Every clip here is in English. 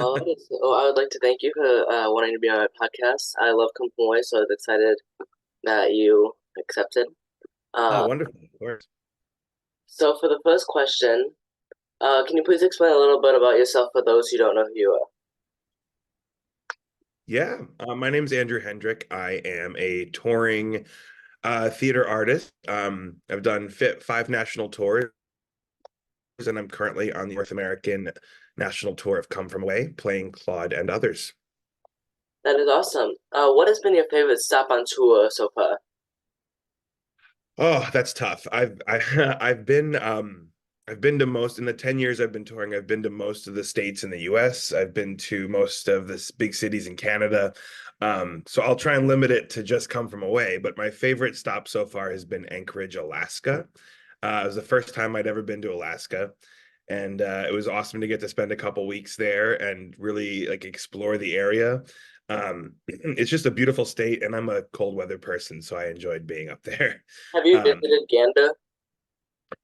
I would like to thank you for wanting to be on my podcast. I love Come From Away, so I was excited that you accepted. Oh, Uh, wonderful. Of course. so for the first question, can you please explain a little bit about yourself for those who don't know who you are? Yeah, my name's Andrew Hendrick. I am a touring theater artist. I've done 5 national tours, and I'm currently on the North American national tour of Come From Away, playing Claude and others. That is awesome. What has been your favorite stop on tour so far? Oh, that's tough. I've been to most in the 10 years I've been touring, I've been to most of the states in the US. I've been to most of the big cities in Canada. So I'll try and limit it to just Come From Away, but my favorite stop so far has been Anchorage, Alaska. It was the first time I'd ever been to Alaska, and it was awesome to get to spend a couple weeks there and really like explore the area. It's just a beautiful state, and I'm a cold weather person, so I enjoyed being up there. Have you Um, visited Gander?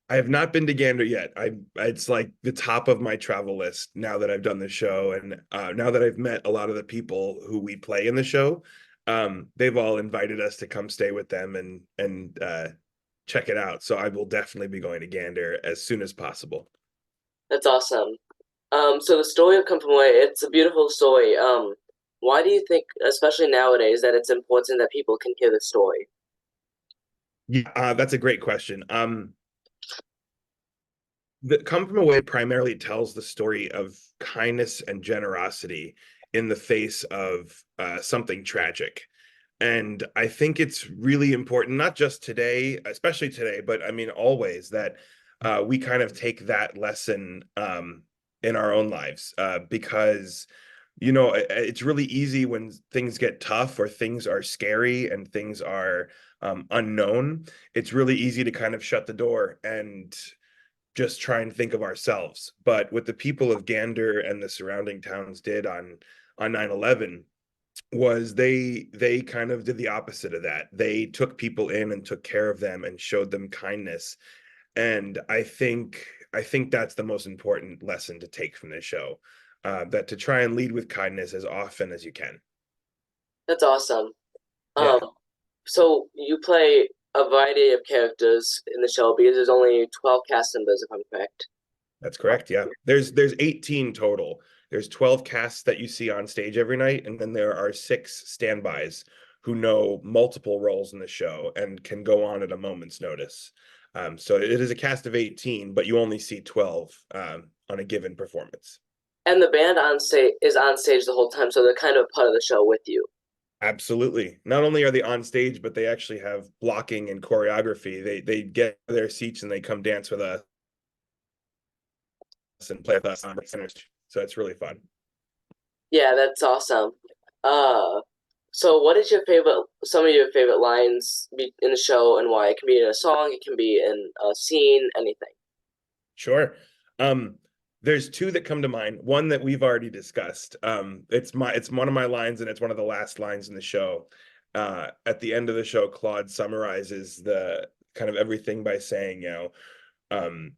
I have not been to Gander yet. It's like the top of my travel list now that I've done the show, and now that I've met a lot of the people who we play in the show. They've all invited us to come stay with them and check it out. So I will definitely be going to Gander as soon as possible. That's awesome. So the story of Come From Away, it's a beautiful story. Why do you think, especially nowadays, that it's important that people can hear the story? Yeah, that's a great question. The Come From Away primarily tells the story of kindness and generosity in the face of something tragic. And I think it's really important, not just today, especially today, but I mean, always that we kind of take that lesson in our own lives because, it's really easy when things get tough or things are scary and things are unknown. It's really easy to kind of shut the door and just try and think of ourselves. But what the people of Gander and the surrounding towns did on 9/11 was they kind of did the opposite of that. They took people in and took care of them and showed them kindness. And I think that's the most important lesson to take from this show. That to try and lead with kindness as often as you can. That's awesome. Um, Yeah, so you play a variety of characters in the show because there's only 12 cast members, if I'm correct. that's correct. Yeah. There's 18 total. There's 12 casts that you see on stage every night, and then there are 6 standbys who know multiple roles in the show and can go on at a moment's notice. So it is a cast of 18, but you only see 12 on a given performance. And the band on stage is on stage the whole time, so they're kind of part of the show with you. Absolutely. Not only are they on stage, but they actually have blocking and choreography. They get their seats and they come dance with us and play with us on the center. So it's really fun. Yeah, that's awesome. Uh, so what is your favorite, some of your favorite lines in the show and why? It can be in a song, it can be in a scene, anything. Sure. Um, there's 2 that come to mind. One that we've already discussed. It's one of my lines, and it's one of the last lines in the show. At the end of the show, Claude summarizes the kind of everything by saying, um,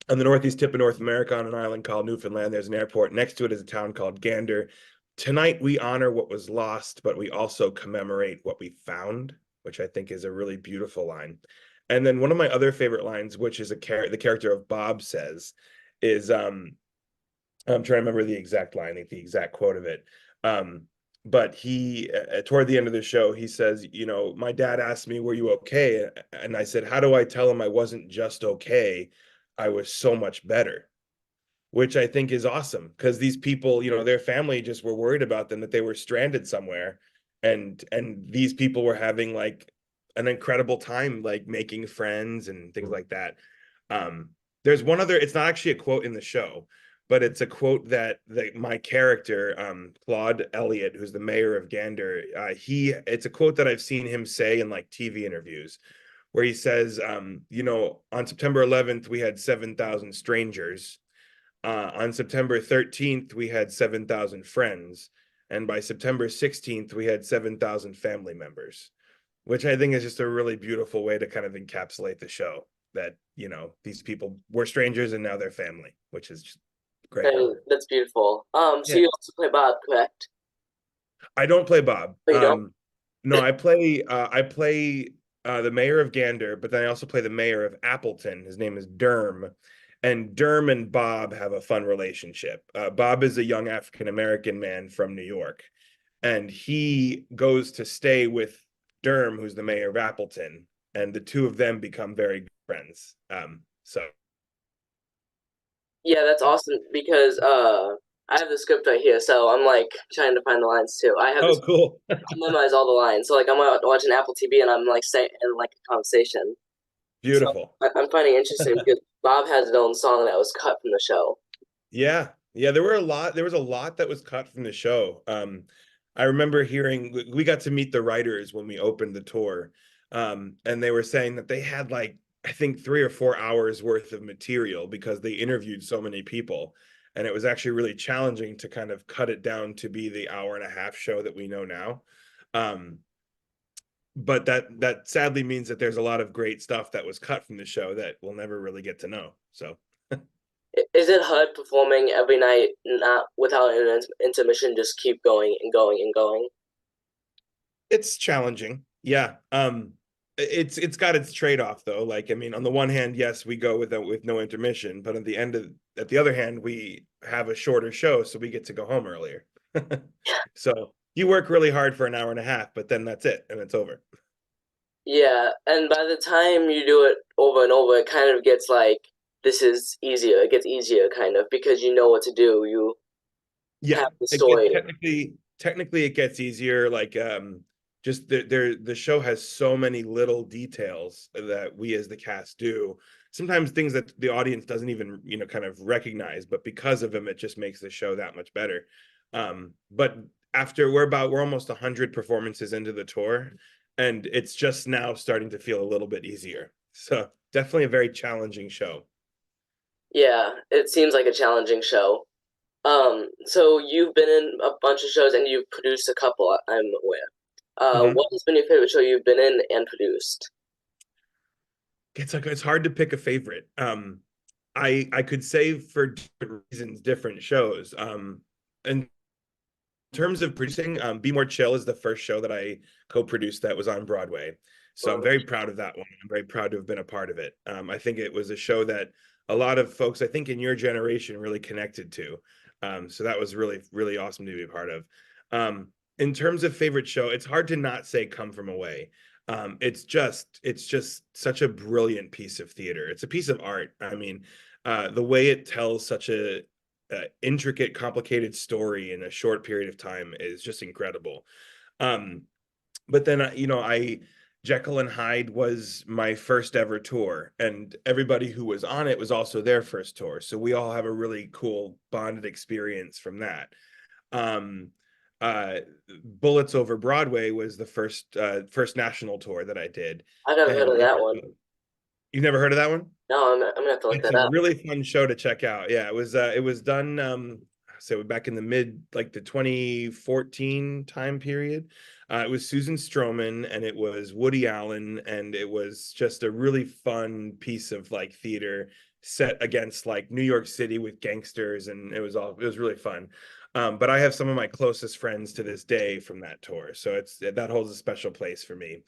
on the northeast tip of North America, on an island called Newfoundland, there's an airport. Next to it is a town called Gander. Tonight we honor what was lost, but we also commemorate what we found, which I think is a really beautiful line. And then one of my other favorite lines, which is the character of Bob says, is I'm trying to remember the exact line, the exact quote of it. But he, toward the end of the show, he says, my dad asked me, "Were you okay?" And I said, "How do I tell him I wasn't just okay? I was so much better." Which I think is awesome because these people, their family just were worried about them, that they were stranded somewhere, and these people were having like an incredible time, like making friends and things like that. Um, there's one other. It's not actually a quote in the show, but it's a quote that my character, Claude Elliott, who's the mayor of Gander, it's a quote that I've seen him say in like TV interviews, where he says, on September 11th we had 7,000 strangers. On September 13th, we had 7,000 friends. And by September 16th, we had 7,000 family members, which I think is just a really beautiful way to kind of encapsulate the show that, these people were strangers and now they're family, which is just great. And that's beautiful. So Yeah. you also play Bob, correct? I don't play Bob. But you don't? No, I play the mayor of Gander, but then I also play the mayor of Appleton. His name is Derm. And Derm and Bob have a fun relationship. Bob is a young African American man from New York, and he goes to stay with Derm, who's the mayor of Appleton, and the two of them become very good friends. So Yeah, that's awesome because I have the script right here, so I'm like trying to find the lines too. I have this oh, cool. I memorize all the lines. So like I'm watching Apple TV and I'm like saying in like a conversation. So Beautiful. I'm finding it interesting because Bob has his own song that was cut from the show. Yeah. Yeah, there was a lot that was cut from the show. I remember hearing we got to meet the writers when we opened the tour. And they were saying that they had like I think 3 or 4 hours worth of material because they interviewed so many people. And it was actually really challenging to kind of cut it down to be the hour and a half show that we know now. Um, but that sadly means that there's a lot of great stuff that was cut from the show that we'll never really get to know. So Is it HUD performing every night, not without an intermission, just keep going and going and going? it's challenging. Yeah. It's got its trade-off though. Like, I mean, on the one hand, yes, we go with no intermission, but at the other hand, we have a shorter show, so we get to go home earlier. So you work really hard for an hour and a half, but then that's it, and it's over. Yeah, and by the time you do it over and over, it kind of gets like this is easier. It gets easier kind of because you know what to do. You Yeah, have the it gets story. technically it gets easier. Like just the show has so many little details that we as the cast do. Sometimes things that the audience doesn't even, kind of recognize, but because of them, it just makes the show that much better. But after we're almost 100 performances into the tour, and it's just now starting to feel a little bit easier. So definitely a very challenging show. Yeah, it seems like a challenging show. So you've been in a bunch of shows and you've produced a couple, I'm aware. Mhm. What has been your favorite show you've been in and produced? It's hard to pick a favorite. I could say for different reasons, different shows. In terms of producing, Be More Chill is the first show that I co-produced that was on Broadway. So I'm Um, very proud of that one. I'm very proud to have been a part of it. I think it was a show that a lot of folks, I think in your generation, really connected to. So that was really, really awesome to be a part of. In terms of favorite show, it's hard to not say Come From Away. It's just such a brilliant piece of theater. It's a piece of art. I mean, the way it tells such a intricate, complicated story in a short period of time is just incredible. Um, but then, I Jekyll and Hyde was my first ever tour, and everybody who was on it was also their first tour. So we all have a really cool bonded experience from that. Um, uh, Bullets Over Broadway was the first national tour that I did, I've never heard and of that one. you've never heard of that one? No, I'm gonna have to look It's that a up. really fun show to check out. Yeah, it was done so back in the mid like the 2014 time period. It was Susan Stroman and it was Woody Allen, and it was just a really fun piece of like theater set against like New York City with gangsters, and it was really fun. But I have some of my closest friends to this day from that tour, so that holds a special place for me.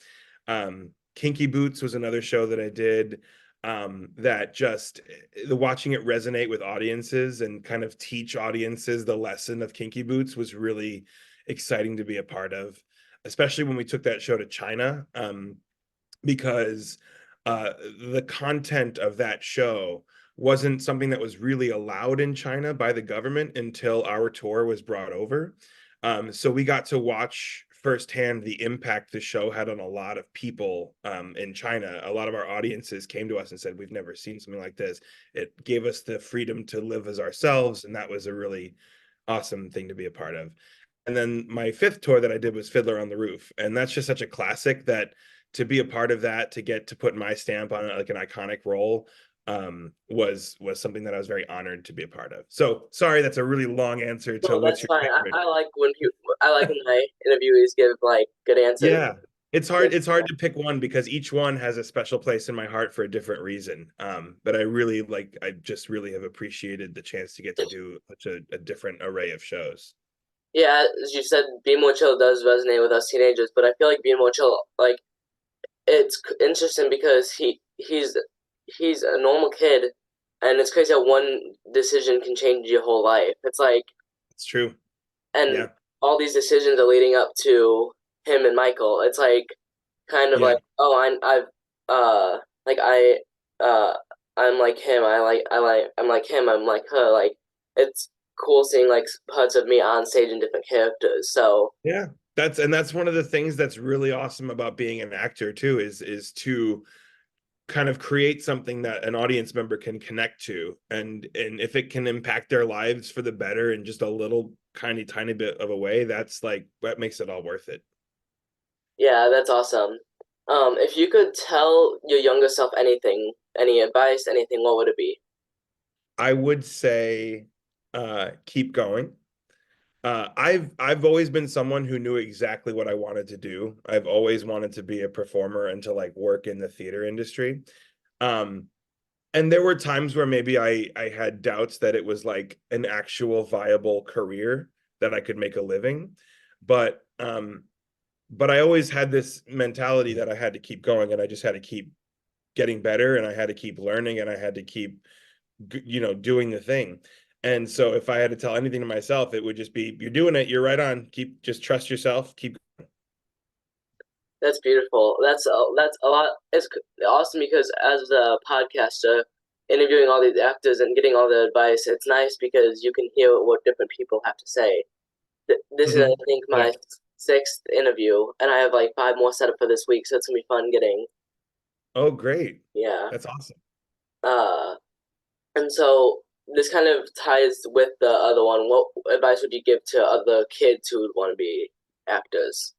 Kinky Boots was another show that I did, that just the watching it resonate with audiences and kind of teach audiences the lesson of Kinky Boots was really exciting to be a part of, especially when we took that show to China, because uh, the content of that show wasn't something that was really allowed in China by the government until our tour was brought over. So we got to watch firsthand the impact the show had on a lot of people in China. A lot of our audiences came to us and said, "We've never seen something like this." It gave us the freedom to live as ourselves, and that was a really awesome thing to be a part of. And then my fifth tour that I did was Fiddler on the Roof, and that's just such a classic that to be a part of that, to get to put my stamp on it, like an iconic role, was something that I was very honored to be a part of. So sorry, that's a really long answer to No, what's that's your fine. favorite. I like when my interviewees give like good answers. Yeah. It's hard to pick one because each one has a special place in my heart for a different reason. But I just really have appreciated the chance to get to do such a different array of shows. Yeah, as you said, Being More Chill does resonate with us teenagers, but I feel like Being More Chill, like it's interesting because he's a normal kid, and it's crazy how one decision can change your whole life. It's like, It's true. and Yeah. all these decisions are leading up to him and Michael. It's like kind of Yeah. like, oh, I've like uh I'm like him. I'm like him. I'm like her. Like it's cool seeing like parts of me on stage in different characters. So Yeah. That's one of the things that's really awesome about being an actor too, is to kind of create something that an audience member can connect to, and if it can impact their lives for the better in just a little tiny bit of a way, that's like that makes it all worth it. yeah, that's awesome. If you could tell your younger self anything, any advice, anything, what would it be? I would say keep going. I've always been someone who knew exactly what I wanted to do. I've always wanted to be a performer and to like work in the theater industry. Um, and there were times where maybe I had doubts that it was like an actual viable career that I could make a living. But I always had this mentality that I had to keep going, and I just had to keep getting better, and I had to keep learning, and I had to keep doing the thing. And so if I had to tell anything to myself, it would just be, you're doing it, you're right on, keep, just trust yourself, keep. That's beautiful. That's a lot. It's awesome because as a podcaster, interviewing all these actors and getting all the advice, it's nice because you can hear what different people have to say. This is, I Mhm. think, Yeah. my sixth interview, and I have like five more set up for this week, so it's gonna be fun getting. Oh, great. Yeah. That's awesome. Uh, and so this kind of ties with the other one. What advice would you give to other kids who would want to be actors?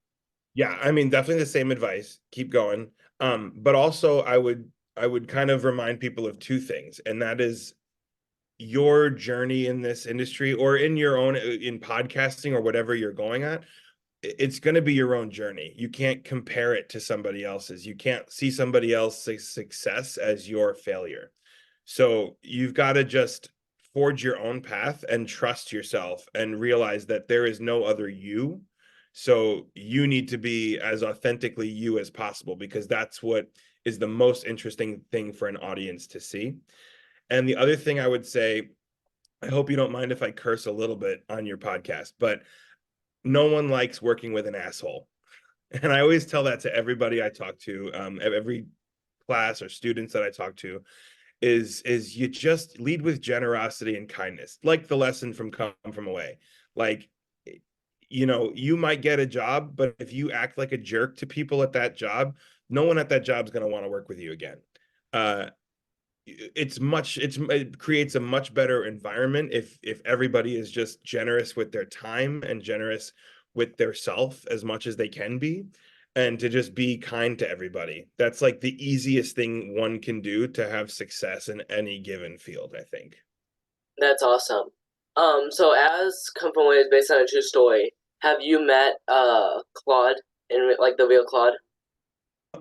Yeah, I mean, definitely the same advice. Keep going. But also I would kind of remind people of two things, and that is your journey in this industry or in your own in podcasting or whatever you're going at. It's going to be your own journey. You can't compare it to somebody else's. You can't see somebody else's success as your failure. So you've got to just forge your own path and trust yourself and realize that there is no other you. So you need to be as authentically you as possible, because that's what is the most interesting thing for an audience to see. And the other thing I would say, I hope you don't mind if I curse a little bit on your podcast, but no one likes working with an asshole. And I always tell that to everybody I talk to, every class or students that I talk to, is you just lead with generosity and kindness, like the lesson from Come From Away. Like, you might get a job, but if you act like a jerk to people at that job, no one at that job is going to want to work with you again. Uh, it creates a much better environment if everybody is just generous with their time and generous with their self as much as they can be, and to just be kind to everybody. That's like the easiest thing one can do to have success in any given field, I think. That's awesome. So as Come From Away is based on a true story, have you met Claude in like the real Claude?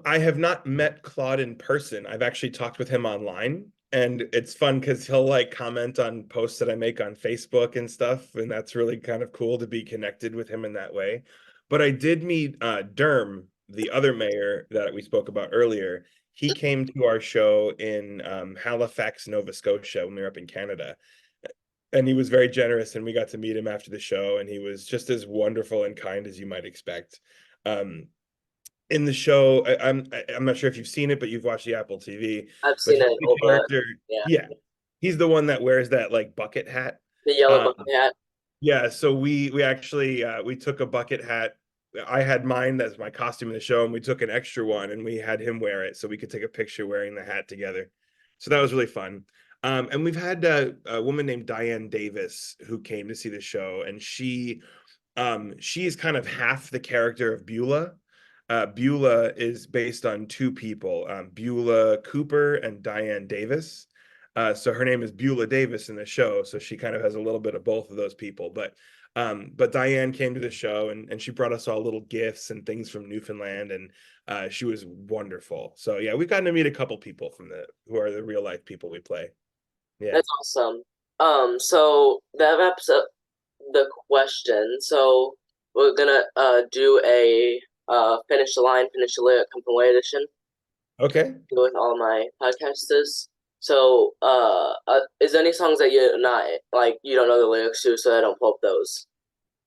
I have not met Claude in person. I've actually talked with him online, and it's fun because he'll like comment on posts that I make on Facebook and stuff, and that's really kind of cool to be connected with him in that way. But I did meet Derm, the other mayor that we spoke about earlier. He came to our show in Halifax, Nova Scotia when we were up in Canada. And he was very generous, and we got to meet him after the show, and he was just as wonderful and kind as you might expect. Um, in the show, I'm not sure if you've seen it, but you've watched the Apple TV. I've But seen he's it the over, character, yeah, yeah, he's the one that wears that like bucket hat. the yellow Um, bucket hat. yeah, so we actually we took a bucket hat. I had mine as my costume in the show, and we took an extra one, and we had him wear it so we could take a picture wearing the hat together. So that was really fun. And we've had a woman named Diane Davis who came to see the show, and she's kind of half the character of Beulah. Beulah is based on two people, Beulah Cooper and Diane Davis. So her name is Beulah Davis in the show, so she kind of has a little bit of both of those people. But But Diane came to the show and she brought us all little gifts and things from Newfoundland, and she was wonderful. So yeah, we've gotten to meet a couple people from the who are the real life people we play. Yeah. That's awesome. So that wraps up the question. So we're gonna do a finish the line, finish the lyric, come from away edition Okay. with all my podcasters. So is there any songs that you're not like you don't know the lyrics to, so I don't pull up those?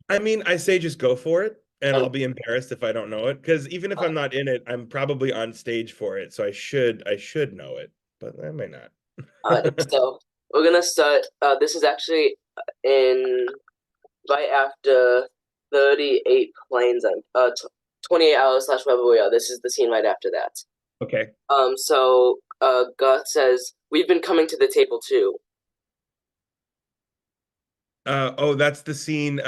I mean, I say just go for it, and Okay. I'll be embarrassed if I don't know it. Because even if I'm not in it, I'm probably on stage for it, so I should know it, but I may not. So we're gonna start. This is actually in right after 38 planes and 28 hours slash wherever we are. This is the scene right after that. Okay. So Garth says, "We've been coming to the table too." Oh, that's the scene.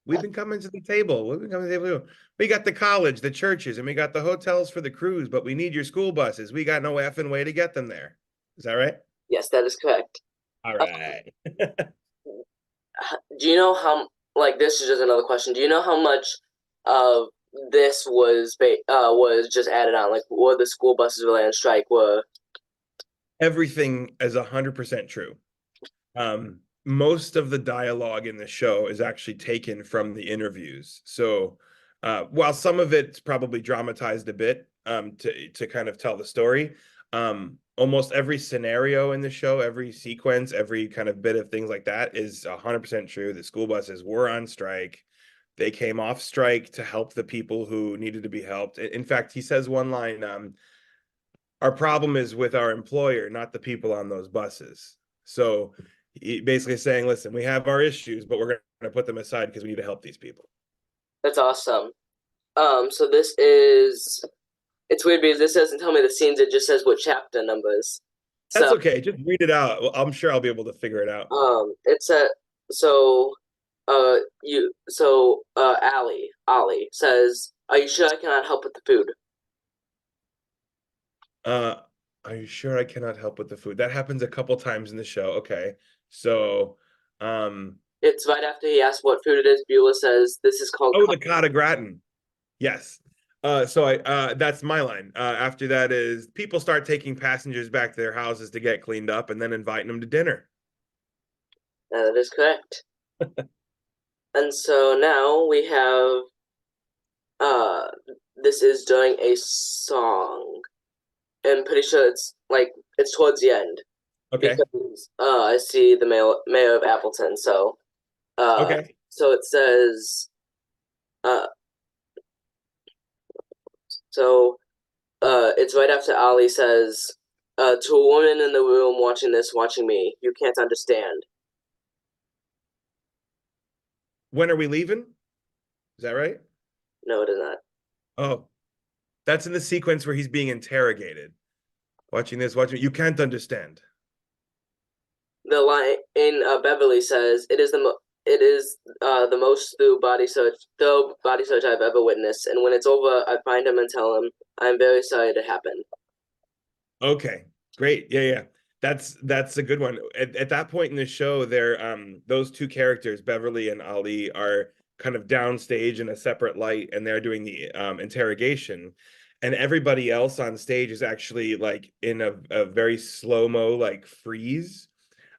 We've been coming to the table. We've been coming to the table. We got the college, the churches, and we got the hotels for the cruise, but we need your school buses. We got no effing way to get them there. Is that right? Yes, that is correct. All Uh, right. do you know how? Like, this is just another question. Do you know how much of this was just added on? Like, were the school buses really on strike? Were Everything is 100% true. Most of the dialogue in the show is actually taken from the interviews. So while some of it's probably dramatized a bit to kind of tell the story, almost every scenario in the show, every sequence, every kind of bit of things like that is 100% true. The school buses were on strike. They came off strike to help the people who needed to be helped. In fact, he says one line, our problem is with our employer, not the people on those buses. So basically saying, listen, we have our issues, but we're going to put them aside because we need to help these people. that's awesome. So this is it's weird because this doesn't tell me the scenes; it just says what chapter numbers. That's So okay. Just read it out. Well, I'm sure I'll be able to figure it out. it's a so Ali says, "Are you sure I cannot help with the food?" Uh, are you sure I cannot help with the food? That happens a couple times in the show. Okay. So, um, It's right after he asks what food it is. Beulah says, "This is called." oh, the cotta gratin. Yes. So I that's my line. After that is people start taking passengers back to their houses to get cleaned up and then inviting them to dinner. That is correct. And so now we have uh, this is during a song. I'm pretty sure it's like it's towards the end Okay. because I see the mayor of Appleton. Uh, Okay. so it says uh, so it's right after Ali says to a woman in the room watching this, watching me, you can't understand. When are we leaving? Is that right? No, it is not. Oh, that's in the sequence where he's being interrogated. Watching this, watching you can't understand. The line in Beverly says, it is the most thorough body search I've ever witnessed, and when it's over, I find him and tell him I'm very sorry it happened." Okay, great. Yeah, yeah. That's a good one. At that point in the show, they're those two characters, Beverly and Ali, are kind of downstage in a separate light, and they're doing the interrogation. And everybody else on stage is actually like in a very slow-mo like freeze.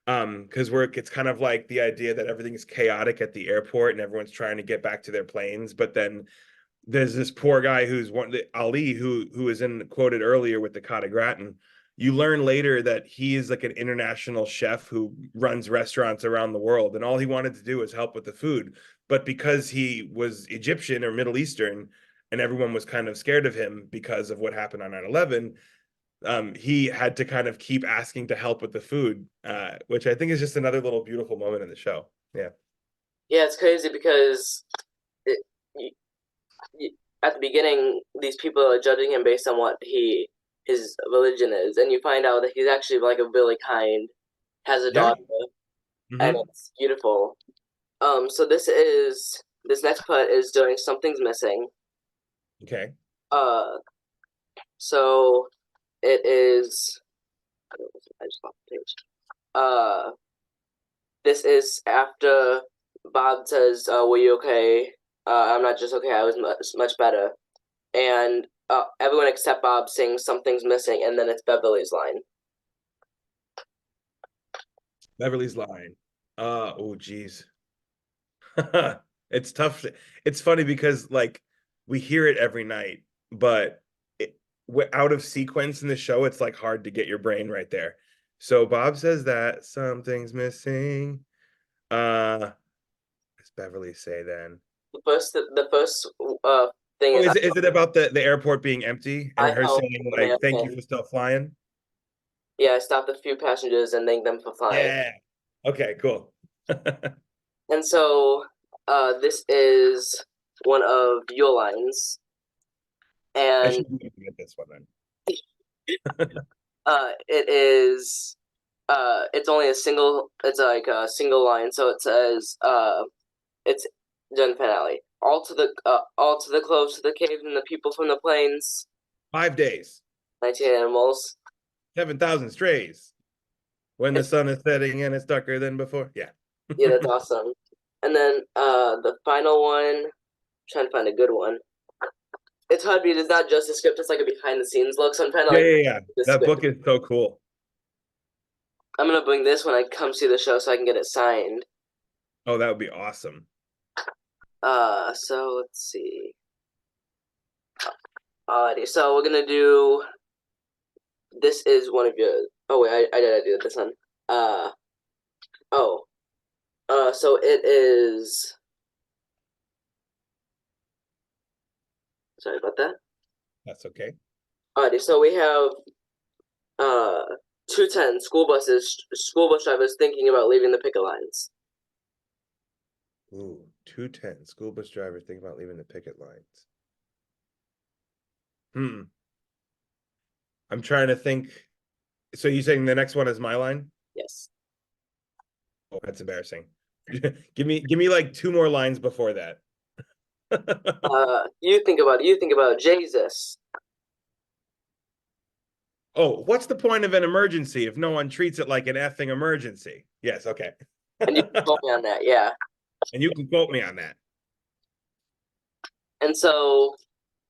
Because it's kind of like the idea that everything is chaotic at the airport and everyone's trying to get back to their planes, but then there's this poor guy who's one Ali who is in quoted earlier with the cotta gratin. You learn later that he is like an international chef who runs restaurants around the world, and all he wanted to do was help with the food. But because he was Egyptian or Middle Eastern, and everyone was kind of scared of him because of what happened on 9/11, he had to kind of keep asking to help with the food, which I think is just another little beautiful moment in the show. Yeah. Yeah, it's crazy because it, y at the beginning, these people are judging him based on what his religion is, and you find out that he's actually like a really kind, has a Yeah. daughter, and Hmm. it's beautiful. So this next part is doing something's missing. Okay. Uh, so it is. I just lost the page. This is after. Bob says, "Were you okay? I'm not just okay. I was much better." And everyone except Bob sings "Something's Missing," and then it's Beverly's line. Beverly's line. Oh geez. It's tough. It's funny because like we hear it every night, but out of sequence in the show, it's like hard to get your brain right there. So Bob says that something's missing. What does Beverly say then? The first thing Oh, is is it about the airport being empty I and her help saying when they like have thank you pin. for still flying? Yeah, I stopped a few passengers and thanked them for flying. Yeah. Okay, cool. And so this is one of your lines, I and should be able to get this one then. it is it's only a single. It's like a single line, so it says it's done finale. All to the close to the caves and the people from the plains. 5 days, 19 animals. 7,000 strays. When the It's sun is setting and it's darker than before. Yeah. yeah, that's awesome. And then the final one, I'm trying to find a good one. It's hard because it's not just a script; it's like a behind the scenes look. So I'm trying to Yeah, like yeah, yeah. the That script. book is so cool. I'm gonna bring this when I come see the show so I can get it signed. Oh, that would be awesome. So let's see. Alrighty, so we're gonna do. This is one of your. Oh wait, I did do this one. Uh oh. So it is. Sorry about that. That's okay. Alrighty, so we have uh 210 school bus drivers thinking about leaving the picket lines. Ooh, 210. School bus drivers think about leaving the picket lines. Hmm. I'm trying to think. So you saying the next one is my line? Yes. Oh, that's embarrassing. Give me like two more lines before that. You think about Jesus, Oh, what's the point of an emergency if no one treats it like an effing emergency? Yes, okay. and you can quote me on that, yeah. And you can quote me on that. And so,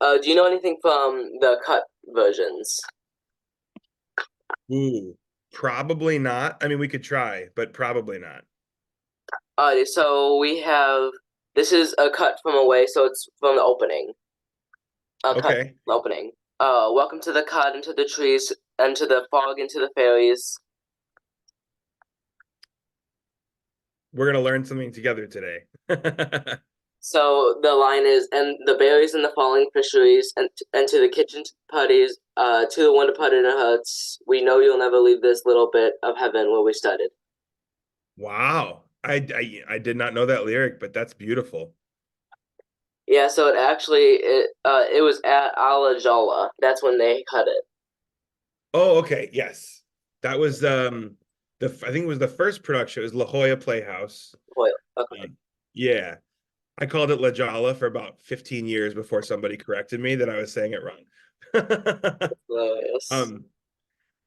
do you know anything from the cut versions? Ooh, probably not. I mean, we could try, but probably not. So we have this is a cut from away, so it's from the opening. A cut Okay, from the opening. Welcome to the cut, into the trees, into the fog, into the fairies. we're gonna learn something together today. So the line is, and the berries in the falling fisheries, and to the kitchen putties, to the wonder put in the huts. We know you'll never leave this little bit of heaven where we started. Wow. I did not know that lyric, but that's beautiful. Yeah, so it was at Ala Jala. That's when they cut it. Oh, okay. Yes. That was I think it was the first production. It was La Jolla Playhouse. Boy, okay. Yeah. I called it La Jolla for about 15 years before somebody corrected me that I was saying it wrong. Yes. um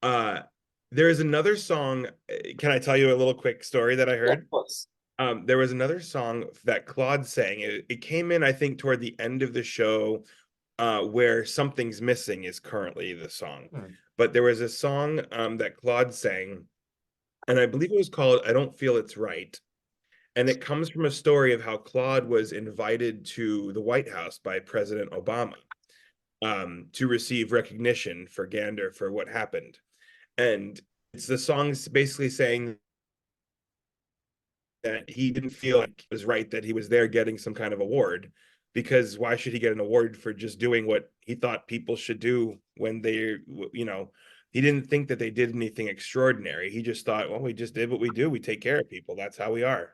uh there is another song. Can I tell you a little quick story that I Yeah, of heard? course. There was another song that Claude sang. It came in, I think, toward the end of the show, where Something's Missing is currently the song. But there was a song that Claude sang, and I believe it was called I Don't Feel It's Right. And it comes from a story of how Claude was invited to the White House by President Obama to receive recognition for Gander for what happened. And it's the song's basically saying that he didn't feel like it was right that he was there getting some kind of award, because why should he get an award for just doing what he thought people should do when he didn't think that they did anything extraordinary. He just thought, well, we just did what we do. We take care of people. That's how we are.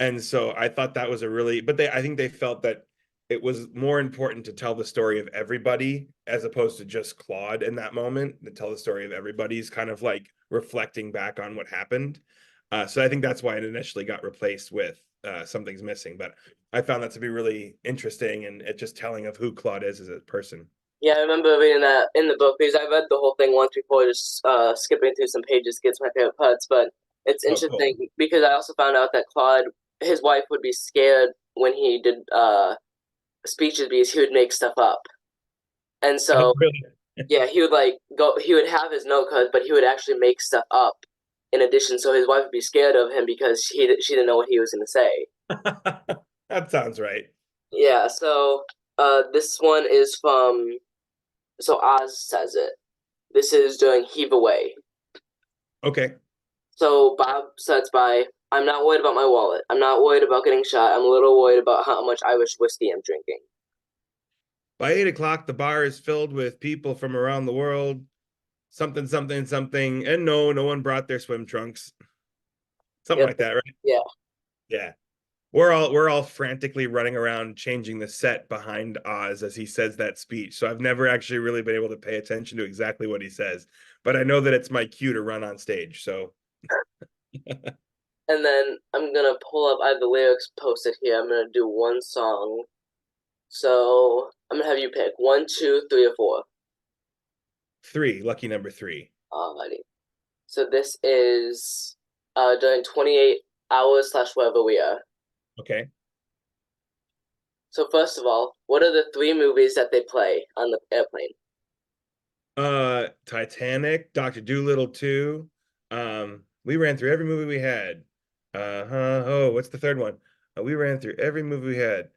And so I thought that was but I think they felt that it was more important to tell the story of everybody as opposed to just Claude in that moment, to tell the story of everybody's kind of like reflecting back on what happened. So I think that's why it initially got replaced with Something's Missing. But I found that to be really interesting, and it just telling of who Claude is as a person. Yeah, I remember reading that in the book because I read the whole thing once before, just skipping through some pages gets my favorite parts. But it's Oh, cool. interesting because I also found out that Claude his wife would be scared when he did speeches because he would make stuff up. And Oh, so really? yeah, he would like go. He would have his note cards, but he would actually make stuff up in addition. So his wife would be scared of him because she didn't know what he was going to say. That sounds right. Yeah. So this one is from. So Oz says it. This is during Heave Away. Okay. So Bob starts by, "I'm not worried about my wallet. I'm not worried about getting shot. I'm a little worried about how much Irish whiskey I'm drinking." By 8 o'clock, the bar is filled with people from around the world. Something, something, something. And no, no one brought their swim trunks. Something Yep. like that, right? Yeah. Yeah. We're all frantically running around changing the set behind Oz as he says that speech. So I've never actually really been able to pay attention to exactly what he says, but I know that it's my cue to run on stage. So And then I'm gonna pull up. I have the lyrics posted here. I'm gonna do one song. So I'm gonna have you pick one, two, three, or four. three, lucky number three. Alrighty. So this is during 28 hours slash wherever we are. Okay. So first of all, what are the three movies that they play on the airplane? Titanic, Dr. Dolittle 2. We ran through every movie we had. Oh, what's the third one? We ran through every movie we had.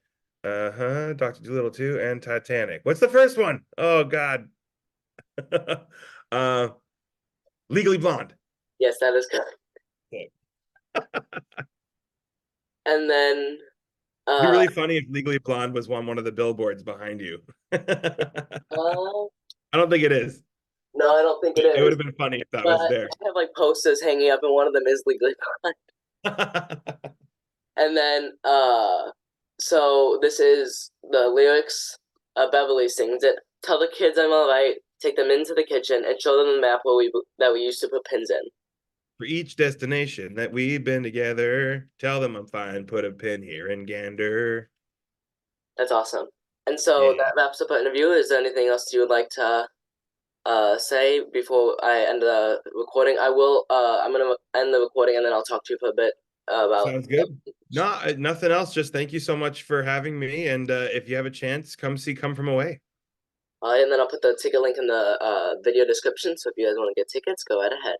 Dr. Dolittle 2 and Titanic. What's the first one? Oh God. uh Legally Blonde. Yes, that is correct. Okay. And then It'd be uh, really funny if Legally Blonde was on one of the billboards behind you. I uh don't think it is. no, I don't think it It would is. have been funny if that But was I there. have like posters hanging up, and one of them is Legally Blonde. And then so this is the lyrics. Beverly sings it. "Tell the kids I'm all right. Take them into the kitchen and show them the map where we used to put pins in." For each destination that we've been together, tell them I'm fine. Put a pin here in Gander. That's awesome. And so Yeah. that wraps up our interview. Is there anything else you would like to say before I end the recording? I'm gonna end the recording and then I'll talk to you for a bit about. Sounds good. No, nothing else. Just thank you so much for having me. And if you have a chance, come from away. And then I'll put the ticket link in the video description. So if you guys want to get tickets, go right ahead.